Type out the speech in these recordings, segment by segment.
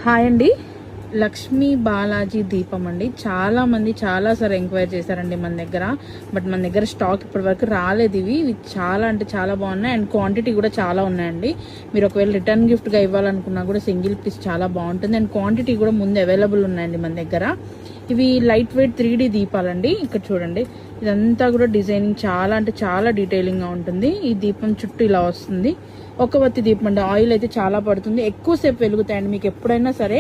Hi అండి, లక్ష్మీ బాలాజీ దీపం అండి. చాలా మంది చాలాసార్లు ఎంక్వైరీ చేశారండి మన దగ్గర. బట్ మన దగ్గర స్టాక్ ఇప్పటి వరకు రాలేదు. ఇవి చాలా అంటే చాలా బాగున్నాయి అండ్ క్వాంటిటీ కూడా చాలా ఉన్నాయండి. మీరు ఒకవేళ రిటర్న్ గిఫ్ట్గా ఇవ్వాలనుకున్నా కూడా సింగిల్ పీస్ చాలా బాగుంటుంది అండ్ క్వాంటిటీ కూడా ముందు అవైలబుల్ ఉన్నాయండి మన దగ్గర. ఇవి లైట్ వెయిట్ 3D దీపాలండి. ఇక్కడ చూడండి, ఇదంతా కూడా డిజైనింగ్ చాలా అంటే చాలా డీటెయిలింగ్గా ఉంటుంది. ఈ దీపం చుట్టూ ఇలా వస్తుంది. ఒక వత్తి దీపం అండి. ఆయిల్ అయితే చాలా పడుతుంది, ఎక్కువసేపు వెలుగుతాయండి. మీకు ఎప్పుడైనా సరే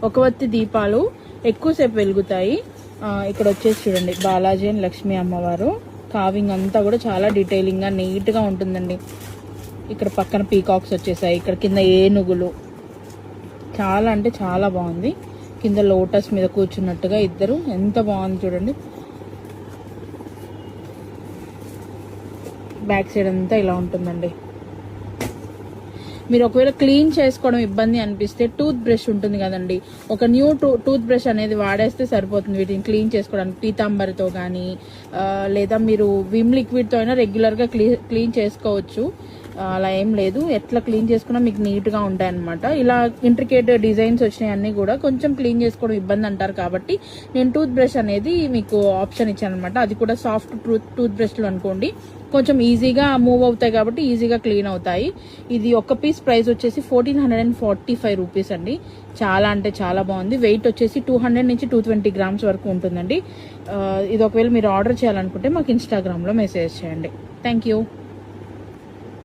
ఒక వత్తి దీపాలు ఎక్కువసేపు వెలుగుతాయి. ఇక్కడ వచ్చేసి చూడండి, బాలాజీ అండ్ లక్ష్మీ అమ్మవారు కావింగ్ అంతా కూడా చాలా డీటెయిలింగ్గా నీట్గా ఉంటుందండి. ఇక్కడ పక్కన పీకాక్స్ వచ్చేసాయి, ఇక్కడ కింద ఏనుగులు, చాలా అంటే చాలా బాగుంది. కింద లోటస్ మీద కూర్చున్నట్టుగా ఇద్దరు, ఎంత బాగుంది చూడండి. బ్యాక్ సైడ్ అంతా ఇలా ఉంటుందండి. మీరు ఒకవేళ క్లీన్ చేసుకోవడం ఇబ్బంది అనిపిస్తే టూత్ బ్రష్ ఉంటుంది కదండి, ఒక న్యూ టూత్ బ్రష్ అనేది వాడేస్తే సరిపోతుంది వీటిని క్లీన్ చేసుకోవడానికి. పీతాంబరితో కానీ లేదా మీరు విమ్ లిక్విడ్తో అయినా రెగ్యులర్గా క్లీన్ చేసుకోవచ్చు. అలా ఏం లేదు, ఎట్లా క్లీన్ చేసుకున్నా మీకు నీట్గా ఉంటాయి అనమాట. ఇలా ఇంట్రికేట్ డిజైన్స్ వచ్చినాయి అన్నీ కూడా కొంచెం క్లీన్ చేసుకోవడం ఇబ్బంది అంటారు కాబట్టి నేను టూత్ బ్రష్ అనేది మీకు ఆప్షన్ ఇచ్చాను అనమాట. అది కూడా సాఫ్ట్ టూత్ బ్రష్లు అనుకోండి, కొంచెం ఈజీగా మూవ్ అవుతాయి కాబట్టి ఈజీగా క్లీన్ అవుతాయి. ఇది ఒక పీస్ ప్రైస్ వచ్చేసి 1445 రూపీస్ అండి. చాలా అంటే చాలా బాగుంది. వెయిట్ వచ్చేసి 200 నుంచి 220 గ్రామ్స్ వరకు ఉంటుందండి. ఇది ఒకవేళ మీరు ఆర్డర్ చేయాలనుకుంటే మాకు ఇన్స్టాగ్రామ్లో మెసేజ్ చేయండి. Thank you.